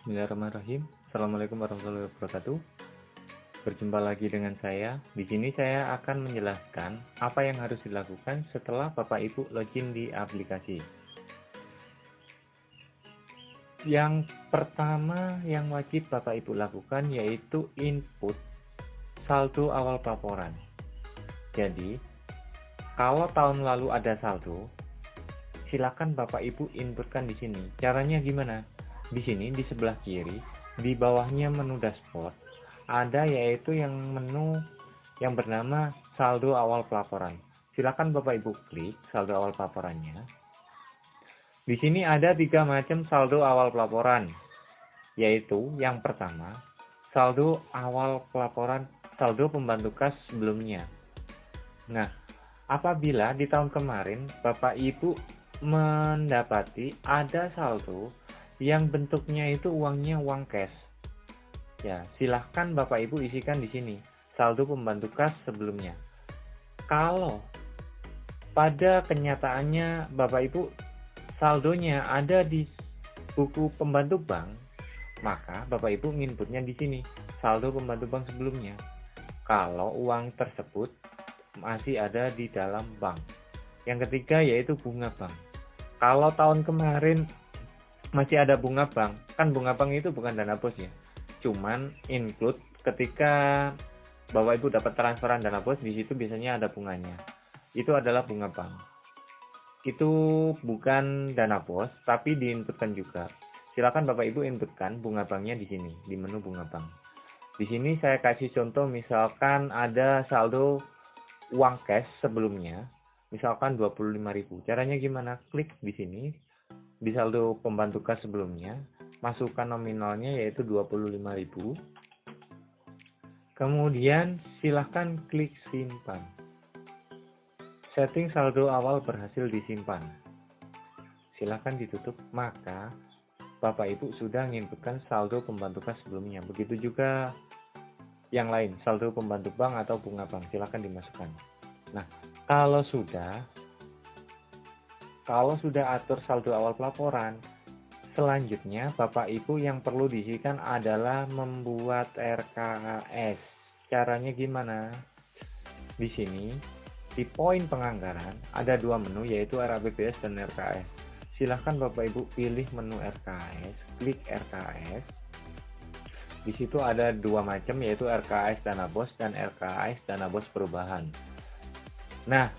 Bismillahirrahmanirrahim. Assalamualaikum warahmatullahi wabarakatuh. Berjumpa lagi dengan saya. Di sini saya akan menjelaskan apa yang harus dilakukan setelah Bapak Ibu login di aplikasi. Yang pertama yang wajib Bapak Ibu lakukan yaitu input saldo awal pelaporan. Jadi, kalau tahun lalu ada saldo, silakan Bapak Ibu inputkan di sini. Caranya gimana? Di sini di sebelah kiri, di bawahnya menu dashboard, ada yaitu yang menu yang bernama saldo awal pelaporan. Silakan Bapak Ibu klik saldo awal pelaporannya. Di sini ada 3 macam saldo awal pelaporan, yaitu yang pertama, saldo awal pelaporan saldo pembantu kas sebelumnya. Nah, apabila di tahun kemarin Bapak Ibu mendapati ada saldo yang bentuknya itu uangnya uang cash, ya silahkan Bapak Ibu isikan di sini saldo pembantu kas sebelumnya. Kalau pada kenyataannya Bapak Ibu saldonya ada di buku pembantu bank, maka Bapak Ibu nginputnya di sini saldo pembantu bank sebelumnya. Kalau uang tersebut masih ada di dalam bank. Yang ketiga yaitu bunga bank. Kalau tahun kemarin masih ada bunga bank, kan bunga bank itu bukan dana bos ya, cuman include ketika Bapak Ibu dapat transferan dana bos, di situ biasanya ada bunganya, itu adalah bunga bank. Itu bukan dana bos tapi diinputkan juga. Silakan Bapak Ibu inputkan bunga banknya di sini, di menu bunga bank. Di sini saya kasih contoh, misalkan ada saldo uang cash sebelumnya, misalkan 25.000. Caranya gimana? Klik di sini di saldo pembantu kas sebelumnya, masukkan nominalnya yaitu 25.000. Kemudian silahkan klik simpan. Setting saldo awal berhasil disimpan. Silahkan ditutup, maka Bapak Ibu sudah menginputkan saldo pembantu kas sebelumnya. Begitu juga yang lain, saldo pembantu bank atau bunga bank, silahkan dimasukkan. Nah, kalau sudah atur saldo awal pelaporan, selanjutnya Bapak Ibu yang perlu diisikan adalah membuat RKAS. Caranya gimana? Di sini, di poin penganggaran, ada 2 menu yaitu RAPBS dan RKAS. Silahkan Bapak Ibu pilih menu RKAS, klik RKAS. Di situ ada 2 macam yaitu RKAS dana bos dan RKAS dana bos perubahan. Nah,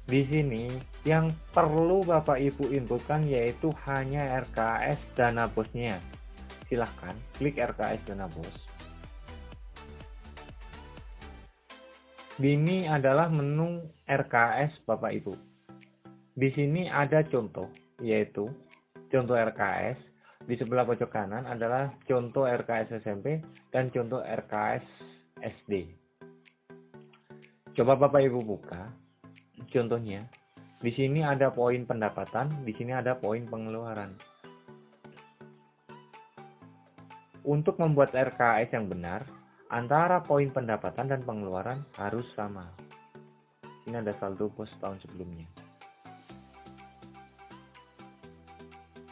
di sini yang perlu Bapak Ibu inputkan yaitu hanya RKAS dana bosnya. Silahkan klik RKAS dana bos. Ini adalah menu RKAS Bapak Ibu. Di sini ada contoh, yaitu contoh RKAS. Di sebelah pojok kanan adalah contoh RKAS SMP dan contoh RKAS SD. Coba Bapak Ibu buka contohnya. Di sini ada poin pendapatan, di sini ada poin pengeluaran. Untuk membuat RKAS yang benar, antara poin pendapatan dan pengeluaran harus sama. Ini ada saldo bos tahun sebelumnya.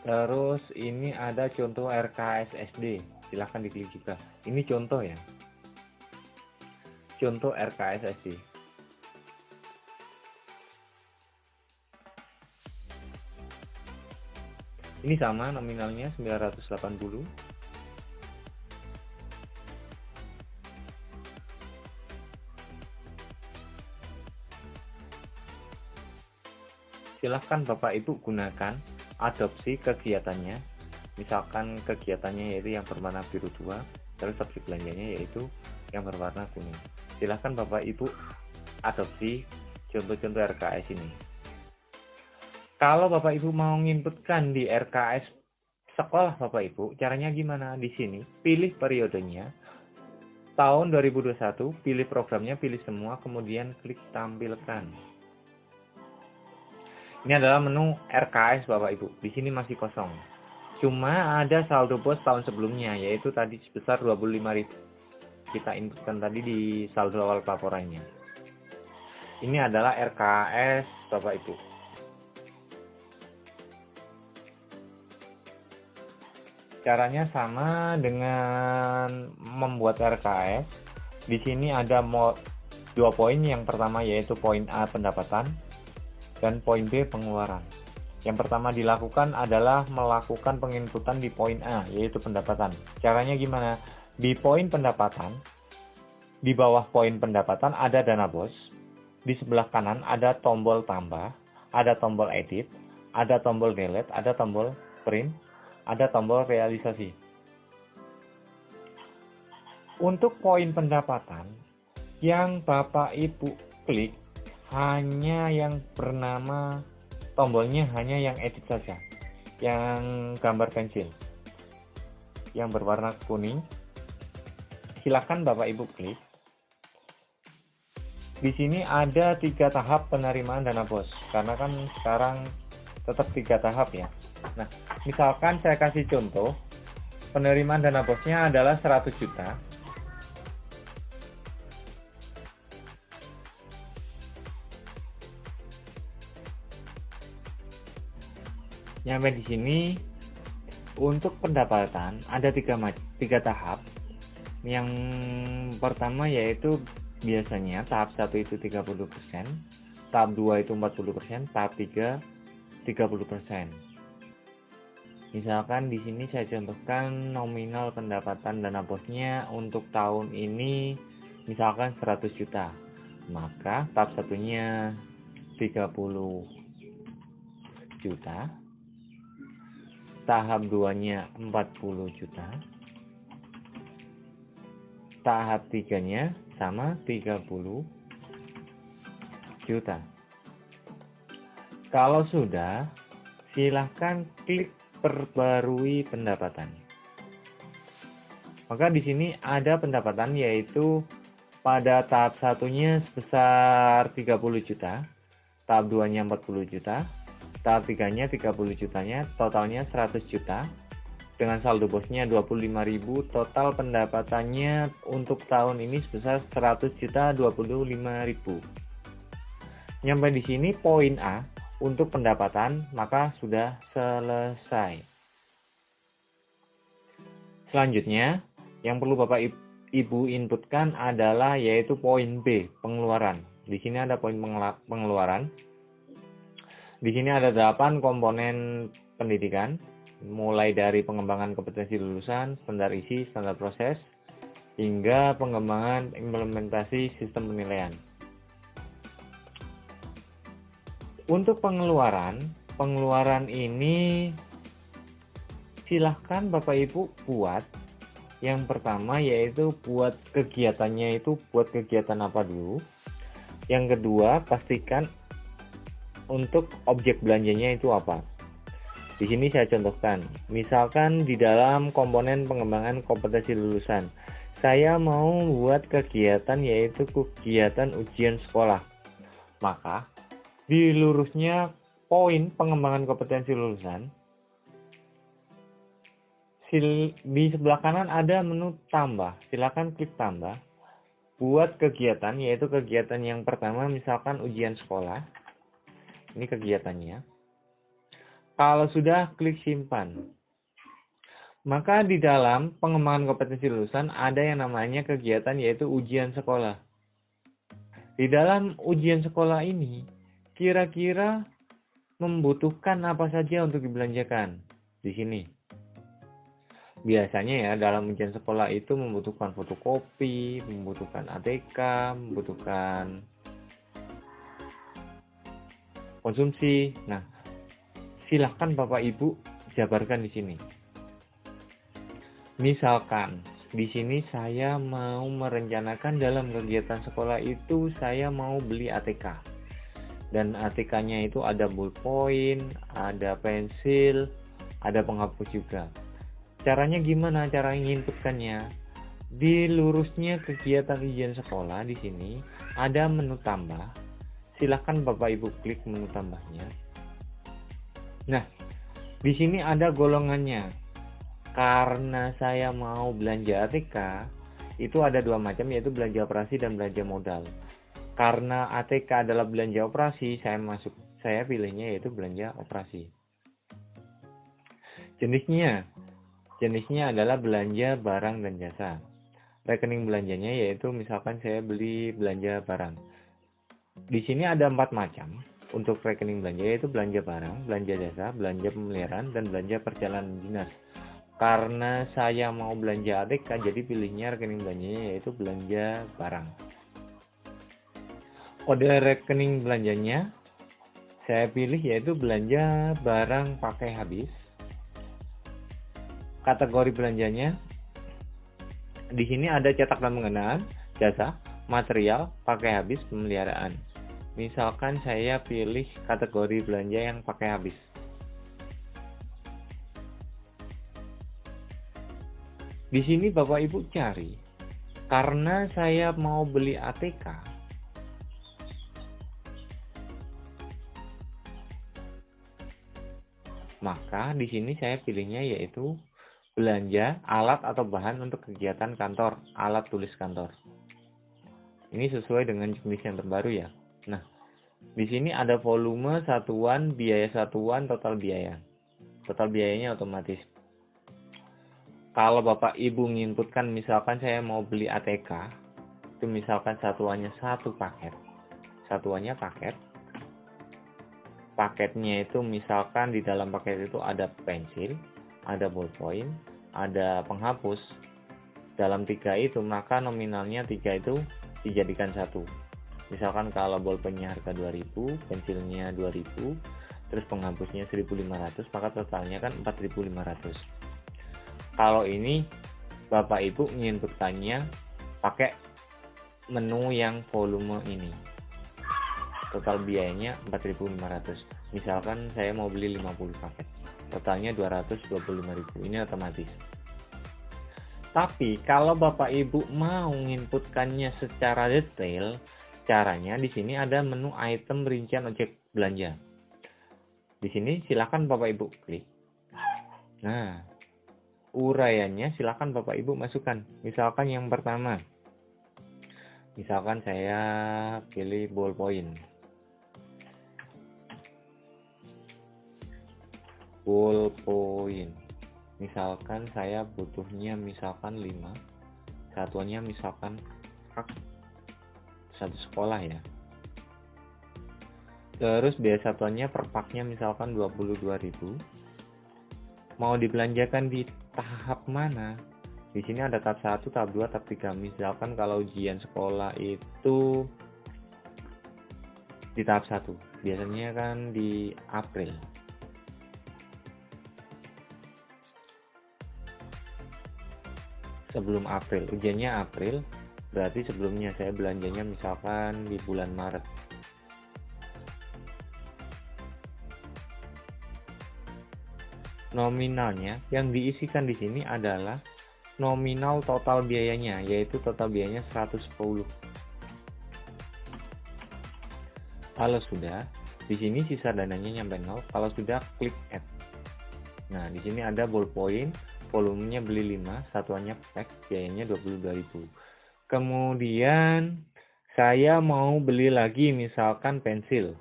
Terus ini ada contoh RKAS SD, silahkan diklik juga. Ini contoh ya, contoh RKAS SD. Ini sama nominalnya 980. Silahkan Bapak Ibu gunakan adopsi kegiatannya. Misalkan kegiatannya yaitu yang berwarna biru 2, terus subjek belanjanya yaitu yang berwarna kuning. Silahkan Bapak Ibu adopsi contoh-contoh RKAS ini. Kalau Bapak Ibu mau menginputkan di RKAS sekolah Bapak Ibu, caranya gimana? Di sini pilih periodenya, tahun 2021, pilih programnya, pilih semua, kemudian klik tampilkan. Ini adalah menu RKAS Bapak Ibu. Di sini masih kosong. Cuma ada saldo bos tahun sebelumnya, yaitu tadi sebesar 25.000. Kita inputkan tadi di saldo awal pelaporannya. Ini adalah RKAS Bapak Ibu. Caranya sama dengan membuat RKS. Di sini ada 2 poin. Yang pertama yaitu poin A, pendapatan, dan poin B, pengeluaran. Yang pertama dilakukan adalah melakukan penginputan di poin A, yaitu pendapatan. Caranya gimana? Di poin pendapatan, di bawah poin pendapatan ada dana bos. Di sebelah kanan ada tombol tambah, ada tombol edit, ada tombol delete, ada tombol print, ada tombol realisasi. Untuk poin pendapatan, yang Bapak Ibu klik hanya yang bernama tombolnya, hanya yang edit saja, yang gambar pensil, yang berwarna kuning. Silakan Bapak Ibu klik. Di sini ada 3 tahap penerimaan dana bos, karena kan sekarang tetap 3 tahap ya. Nah, misalkan saya kasih contoh, penerimaan dana bosnya adalah 100 juta. Nyampe di sini, untuk pendapatan ada 3 tahap. Yang pertama yaitu biasanya tahap 1 itu 30%, tahap 2 itu 40%, tahap 3 30%. Misalkan di sini saya contohkan nominal pendapatan dana bosnya untuk tahun ini misalkan 100 juta. Maka tahap satunya 30 juta, tahap 2-nya 40 juta, tahap 3-nya sama 30 juta. Kalau sudah, silahkan klik perbarui pendapatan. Maka di sini ada pendapatan yaitu pada tahap satunya sebesar 30 juta, tahap 2-nya 40 juta, tahap 3-nya 30 jutanya, totalnya 100 juta. Dengan saldo bosnya 25.000, total pendapatannya untuk tahun ini sebesar 100 juta 25.000. Nyampe di sini poin A untuk pendapatan, maka sudah selesai. Selanjutnya, yang perlu Bapak Ibu inputkan adalah yaitu poin B, pengeluaran. Di sini ada poin pengeluaran. Di sini ada 8 komponen pendidikan, mulai dari pengembangan kompetensi lulusan, standar isi, standar proses, hingga pengembangan implementasi sistem penilaian. Untuk pengeluaran ini silahkan Bapak Ibu buat. Yang pertama yaitu buat kegiatannya itu buat kegiatan apa dulu. Yang kedua, pastikan untuk objek belanjanya itu apa. Di sini saya contohkan, misalkan di dalam komponen pengembangan kompetensi lulusan, saya mau buat kegiatan yaitu kegiatan ujian sekolah. Maka di lurusnya poin pengembangan kompetensi lulusan, di sebelah kanan ada menu tambah, silakan klik tambah. Buat kegiatan yaitu kegiatan yang pertama misalkan ujian sekolah. Ini kegiatannya. Kalau sudah, klik simpan. Maka di dalam pengembangan kompetensi lulusan ada yang namanya kegiatan yaitu ujian sekolah. Di dalam ujian sekolah ini, kira-kira membutuhkan apa saja untuk dibelanjakan? Di sini. Biasanya ya dalam ujian sekolah itu membutuhkan fotokopi, membutuhkan ATK, membutuhkan konsumsi. Nah, silahkan Bapak Ibu jabarkan di sini. Misalkan di sini saya mau merencanakan dalam kegiatan sekolah itu saya mau beli ATK. Dan ATK-nya itu ada ballpoint, ada pensil, ada penghapus juga. Caranya gimana cara menginputkannya? Di lurusnya kegiatan ujian sekolah di sini ada menu tambah. Silahkan Bapak Ibu klik menu tambahnya. Nah, di sini ada golongannya. Karena saya mau belanja ATK, itu ada 2 macam yaitu belanja operasi dan belanja modal. Karena ATK adalah belanja operasi, saya pilihnya yaitu belanja operasi. Jenisnya Jenisnya adalah belanja barang dan jasa. Rekening belanjanya yaitu misalkan saya beli belanja barang. Di sini ada 4 macam untuk rekening belanja, yaitu belanja barang, belanja jasa, belanja pemeliharaan, dan belanja perjalanan dinas. Karena saya mau belanja ATK, jadi pilihnya rekening belanjanya yaitu belanja barang. Kode rekening belanjanya saya pilih yaitu belanja barang pakai habis. Kategori belanjanya di sini ada cetak dan pengenaan, jasa, material, pakai habis, pemeliharaan. Misalkan saya pilih kategori belanja yang pakai habis. Di sini Bapak Ibu cari, karena saya mau beli ATK, maka di sini saya pilihnya yaitu belanja alat atau bahan untuk kegiatan kantor, alat tulis kantor. Ini sesuai dengan jenis yang terbaru ya. Nah, di sini ada volume, satuan, biaya satuan, total biaya. Total biayanya otomatis. Kalau Bapak Ibu nginputkan misalkan saya mau beli ATK, itu misalkan satuannya satu paket. Satuannya paket. Paketnya itu misalkan di dalam paket itu ada pensil, ada ballpoint, ada penghapus. Dalam 3 itu maka nominalnya 3 itu dijadikan satu. Misalkan kalau ballpointnya harga 2000, pensilnya 2000, terus penghapusnya 1500, maka totalnya kan 4500. Kalau ini Bapak Ibu nginputkannya pakai menu yang volume ini. Total biayanya 4500. Misalkan saya mau beli 50 paket. Totalnya 225.000. Ini otomatis. Tapi kalau Bapak Ibu mau nginputkannya secara detail, caranya di sini ada menu item rincian objek belanja. Di sini silakan Bapak Ibu klik. Nah, uraiannya silakan Bapak Ibu masukkan. Misalkan yang pertama, misalkan saya pilih ballpoint. Ballpoint. Misalkan saya butuhnya misalkan 5. Satuannya misalkan satu sekolah ya. Terus biaya satuannya per paknya misalkan 22.000. Mau dibelanjakan di tahap mana? Di sini ada tahap 1, tahap 2, tahap 3. Misalkan kalau ujian sekolah itu di tahap 1. Biasanya kan di April. Sebelum April, ujiannya April, berarti sebelumnya saya belanjanya misalkan di bulan Maret. Nominalnya yang diisikan di sini adalah nominal total biayanya, yaitu total biayanya 110. Kalau sudah, di sini sisa dananya nyampe 0. Kalau sudah, klik add. Nah, di sini ada ballpoint, volumenya beli 5, satuannya pack, biayanya 22.000. Kemudian saya mau beli lagi misalkan pensil.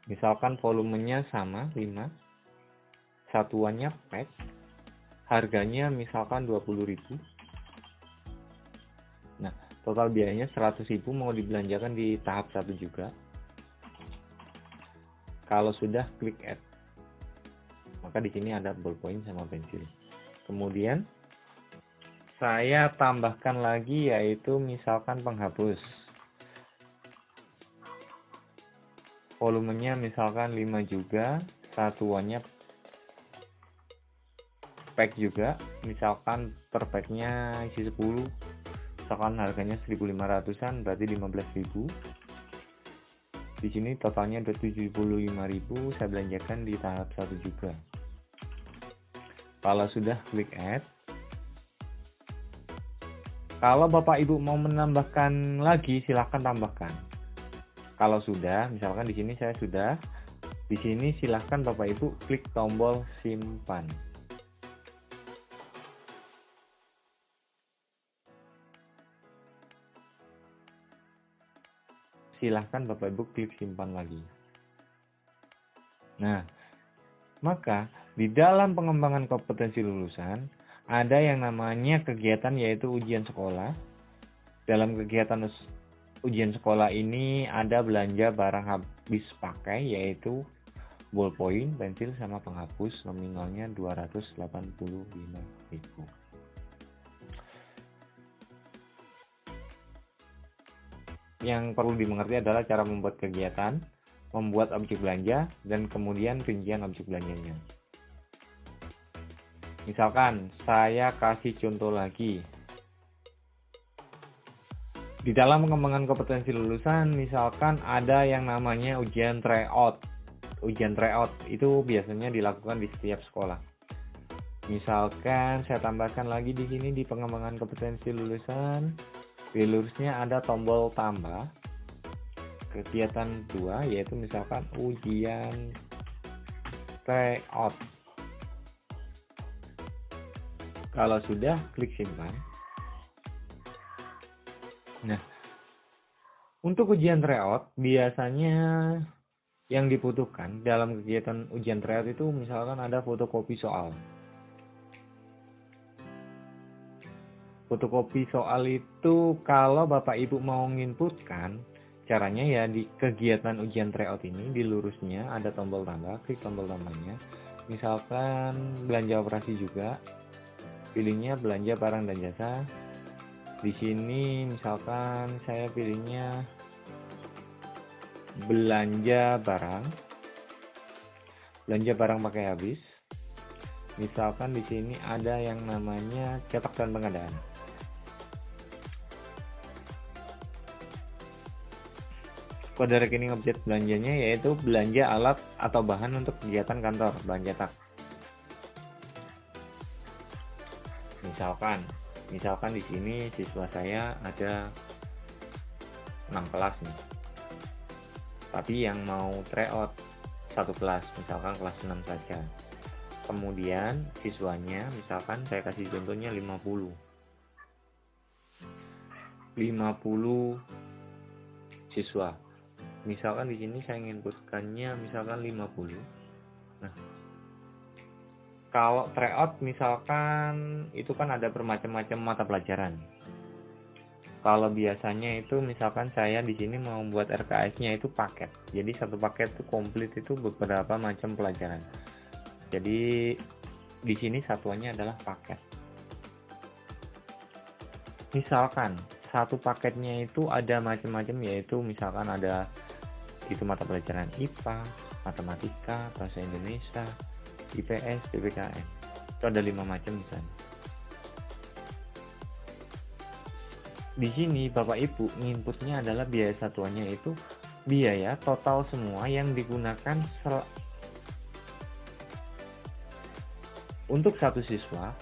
Misalkan volumenya sama 5, satuannya pack, harganya misalkan 20.000. Nah, total biayanya 100.000, mau dibelanjakan di tahap 1 juga. Kalau sudah, klik add. Maka di sini ada ballpoint sama pensil. Kemudian saya tambahkan lagi yaitu misalkan penghapus. Volumenya misalkan 5 juga, satuannya pack juga. Misalkan per packnya isi 10. Misalkan harganya 1.500-an, berarti 15.000. Di sini totalnya ada 75.000, saya belanjakan di tahap 1 juga. Kalau sudah, klik add. Kalau Bapak Ibu mau menambahkan lagi, silahkan tambahkan. Kalau sudah, misalkan di sini saya sudah, di sini silahkan Bapak Ibu klik tombol simpan. Silahkan Bapak Ibu klik simpan lagi. Nah, maka Di dalam pengembangan kompetensi lulusan, ada yang namanya kegiatan yaitu ujian sekolah. Dalam kegiatan ujian sekolah ini ada belanja barang habis pakai yaitu ballpoint, pensil, sama penghapus, nominalnya 285.000. Yang perlu dimengerti adalah cara membuat kegiatan, membuat objek belanja, dan kemudian rincian objek belanjanya. Misalkan, saya kasih contoh lagi. Di dalam pengembangan kompetensi lulusan, misalkan ada yang namanya ujian tryout. Ujian tryout itu biasanya dilakukan di setiap sekolah. Misalkan saya tambahkan lagi di sini di pengembangan kompetensi lulusan, di lurusnya ada tombol tambah. Kegiatan 2 yaitu misalkan ujian tryout. Kalau sudah, klik simpan. Nah, untuk ujian tryout biasanya yang dibutuhkan dalam kegiatan ujian tryout itu misalkan ada fotokopi soal. Fotokopi soal itu kalau Bapak Ibu mau nginputkan, caranya ya di kegiatan ujian tryout ini di lurusnya ada tombol tambah, klik tombol tambahnya. Misalkan belanja operasi juga, pilihnya belanja barang dan jasa. Di sini misalkan saya pilihnya belanja barang pakai habis. Misalkan di sini ada yang namanya cetak dan pengadaan. Kode rekening objek belanjanya yaitu belanja alat atau bahan untuk kegiatan kantor, bahan cetak. Misalkan di sini siswa saya ada 6 kelas nih. Tapi yang mau tryout 1 kelas, misalkan kelas 6 saja. Kemudian siswanya misalkan saya kasih contohnya 50 siswa. Misalkan di sini saya ingin inputkannya misalkan 50. Nah, kalau tryout misalkan itu kan ada bermacam-macam mata pelajaran. Kalau biasanya itu misalkan saya di sini mau membuat RKS-nya itu paket. Jadi satu paket itu komplit itu beberapa macam pelajaran. Jadi di sini satuannya adalah paket. Misalkan satu paketnya itu ada macam-macam, yaitu misalkan ada itu mata pelajaran IPA, matematika, bahasa Indonesia, IPS, PPKN. Itu ada 5 macam misalnya. Di sini Bapak Ibu nginputnya adalah biaya satuannya itu biaya total semua yang digunakan untuk satu siswa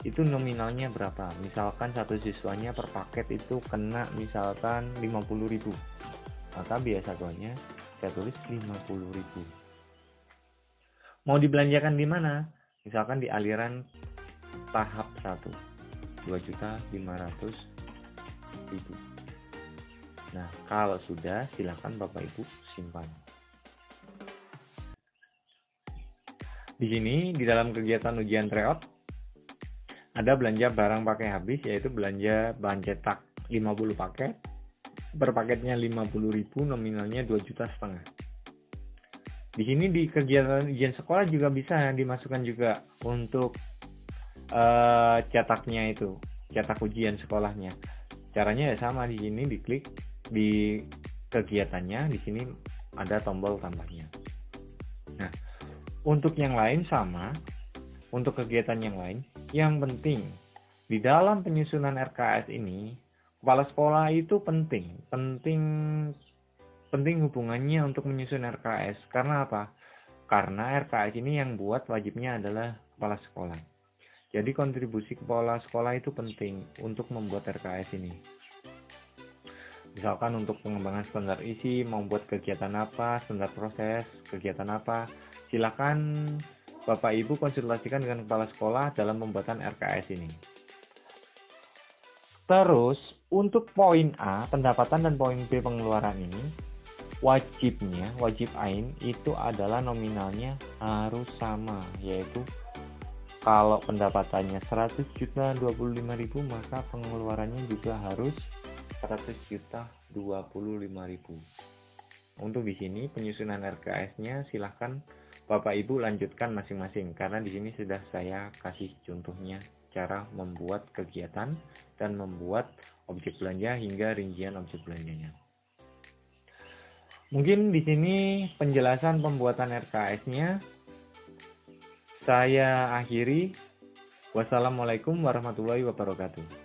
itu nominalnya berapa. Misalkan satu siswanya per paket itu kena misalkan 50.000, maka biaya satuannya saya tulis 50.000. Mau dibelanjakan di mana? Misalkan di aliran tahap 1 2.500.000. Nah, kalau sudah silakan Bapak Ibu simpan. Di sini di dalam kegiatan ujian tryout ada belanja barang pakai habis, yaitu belanja bahan cetak 50 paket. Per paketnya 50.000, nominalnya 2,5 juta. Di sini di kegiatan ujian sekolah juga bisa dimasukkan juga untuk cetaknya itu, cetak ujian sekolahnya. Caranya ya sama, di sini diklik di kegiatannya, di sini ada tombol tambahnya. Nah, untuk yang lain sama, untuk kegiatan yang lain, yang penting di dalam penyusunan RKS ini, kepala sekolah itu penting hubungannya untuk menyusun RKS. Karena apa? Karena RKS ini yang buat wajibnya adalah kepala sekolah. Jadi kontribusi kepala sekolah itu penting untuk membuat RKS ini. Misalkan untuk pengembangan standar isi, mau buat kegiatan apa, standar proses, kegiatan apa, silakan Bapak Ibu konsultasikan dengan kepala sekolah dalam pembuatan RKS ini. Terus untuk poin A, pendapatan, dan poin B, pengeluaran ini, wajib ain itu adalah nominalnya harus sama, yaitu kalau pendapatannya 100 juta 25.000, maka pengeluarannya juga harus 100 juta 25.000. Untuk di sini penyusunan RKS-nya silahkan Bapak Ibu lanjutkan masing-masing, karena di sini sudah saya kasih contohnya cara membuat kegiatan dan membuat objek belanja hingga rincian objek belanjanya. Mungkin di sini penjelasan pembuatan RKS-nya saya akhiri. Wassalamualaikum warahmatullahi wabarakatuh.